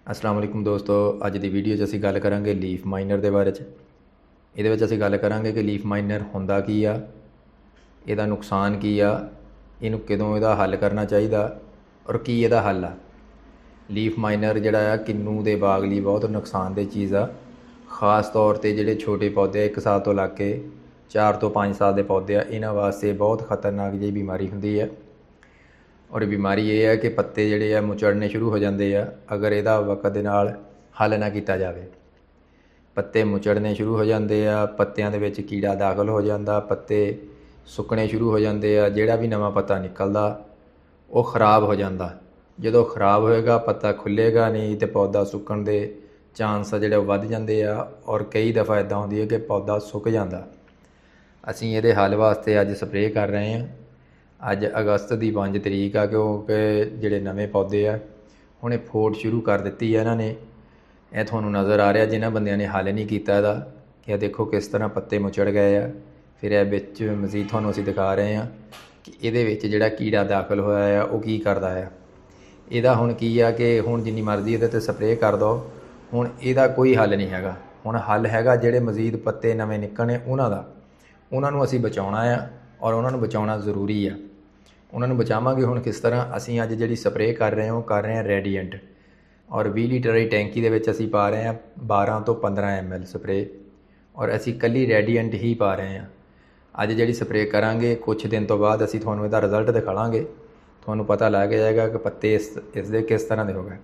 अस्सलाम वालेकुम दोस्तों। अज की वीडियो असीं गल करांगे लीफ माइनर के बारे ये असीं गल करांगे कि लीफ माइनर हुंदा की आ, इहदा नुकसान की आ, इनू कदों इहदा हल करना चाहिए और की इहदा हल आ। लीफ माइनर जिहड़ा आ किन्नू दे बाग लई बहुत नुकसानदेह चीज़ आ। खास तौर पर जिहड़े छोटे पौधे 1 साल तो लग के 4 तो 5 साल के पौधे आ, इन्हां वास्ते बहुत खतरनाक जी बीमारी हुंदी है। और बीमारी ये है कि पत्ते जिहड़े आ मुचड़ने शुरू हो जाते हैं अगर इहदा वक्त दे नाल हल ना किया जाए। पत्ते मुचड़ने शुरू हो जाते हैं, पत्तियां दे विच कीड़ा दाखल हो जाता, पत्ते सुकने शुरू हो जाते हैं, जिहड़ा भी नवा पत्ता निकलदा वो खराब हो जाता। जो खराब होएगा पत्ता खुलेगा नहीं तो पौधा सुकण दे चांस जिहड़े वध जाते हैं और कई दफ़ा इदां होंदी है कि पौधा सुक जाता। असीं इहदे हल वास्ते अज स्प्रे कर रहे हैं। अज अगस्त की 5 तरीक आ क्योंकि जिहड़े नवे पौधे आ हुणे फोट शुरू कर दी है इन्होंने। यह तुहानूं नज़र आ रहा जिन्हां बंदियां ने हल नहीं किया इहदा कि देखो किस तरह पत्ते मुचड़ गए आ। फिर यह विच मजीद तुहानूं असीं दिखा रहे हैं कि इहदे विच जिहड़ा कीड़ा दाखल होया है वो की करदा है। इहदा हुण की आ कि हुण जिन्नी मर्जी इहदे ते स्प्रे कर दो, हुण इहदा कोई हल नहीं हैगा। हुण हल हैगा जिहड़े मजीद पत्ते नवे निकलने उन्हां दा, उन्हां नूं असीं बचाउणा आ और उन्हां नूं बचाउणा जरूरी है। उन्होंने बचावांगे हुण किस तरह, असीं अज जिहड़ी स्प्रे कर रहे हैं वो कर रहे हैं रेडिएंट और 20 लीटर की टैंकी दे विच असीं पा रहे हैं 12 तो 15 ml स्प्रे और असीं कल्ली रेडिएंट ही पा रहे हैं। अज जिहड़ी स्प्रे करांगे कुछ दिन तो बाद असीं तुहानूं इहदा रिजल्ट दिखावांगे, तुहानूं पता लग जाएगा कि पत्ते इसदे किस तरह दे हो गए।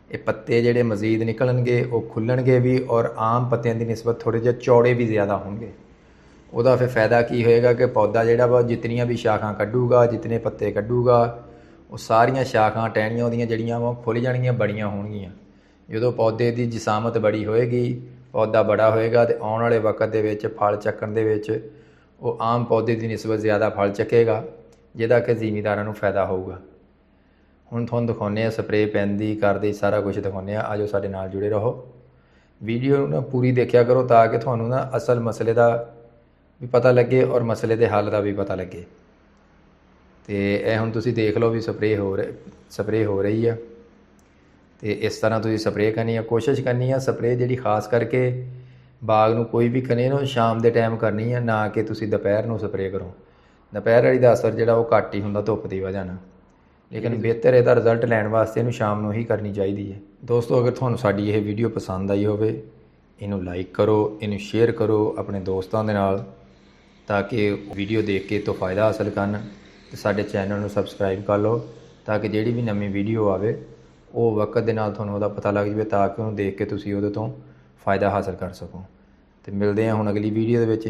ये पत्ते जिहड़े मजीद निकलणगे वो खुल्लणगे भी और आम पत्तियां की निस्बत थोड़े जिहे चौड़े भी ज़्यादा होणगे। ਉਹਦਾ फिर फायदा की होएगा कि पौधा जिहड़ा वा जितनियां भी शाखां कड्डूगा, जितने पत्ते कड्डूगा वो सारियां शाखां टहनियां ਉਹਦੀਆਂ ਜਿਹੜੀਆਂ ਵਾ खुल जाणगियां, बड़ियां होणगियां। ਜਦੋਂ पौधे की जिसामत बड़ी होएगी, पौधा बड़ा होएगा तो आने वाले वक्त दे विच फल चक्कण दे विच वो आम पौधे की निस्बत ज़्यादा फल चकेगा, जिहदा कि ਜ਼ਿਮੀਂਦਾਰਾਂ ਨੂੰ फायदा होऊगा। ਹੁਣ ਤੁਹਾਨੂੰ ਦਿਖਾਉਂਦੇ ਆ स्प्रे ਪੈਂਦੀ ਕਰਦੇ सारा कुछ दिखाਉਂਦੇ ਆ। आजो साडे नाल जुड़े रहो, वीडियो ना पूरी देखिया करो ताकि ਤੁਹਾਨੂੰ ना असल मसले का भी पता लगे और मसले के हल का भी पता लगे। तो यह हुण तुसीं देख लो भी स्प्रे हो रही है। तो इस तरह तुसीं स्प्रे करनी है, कोशिश करनी है स्प्रे जिहड़ी खास करके बाग नूं कोई भी कने ना शाम के टाइम करनी है, ना कि तुसीं दोपहर नूं स्प्रे करो। दोपहर वाली दा असर जिहड़ा वो घट ही हुंदा धुप्प की वजह नाल, लेकिन बेहतर इहदा रिजल्ट लैण वास्ते इहनूं शाम नूं ही करनी चाहिए है। दोस्तों अगर तुहानूं साडी यह वीडियो पसंद आई होवे, इहनूं लाइक करो, इहनूं शेयर करो अपने दोस्तों दे नाल ताकि वीडियो देख के तो फ़ायदा हासिल करन। तो साडे चैनल नूं सबसक्राइब कर लो ताकि जिहड़ी भी नवी वीडियो आवे वो वक्त दे नाल तुहानूं उहदा पता लग जाए ताकि उहनूं देख के तुसीं उहदे तों फ़ायदा हासिल कर सको। तो मिलते हैं हुण अगली वीडियो दे विच।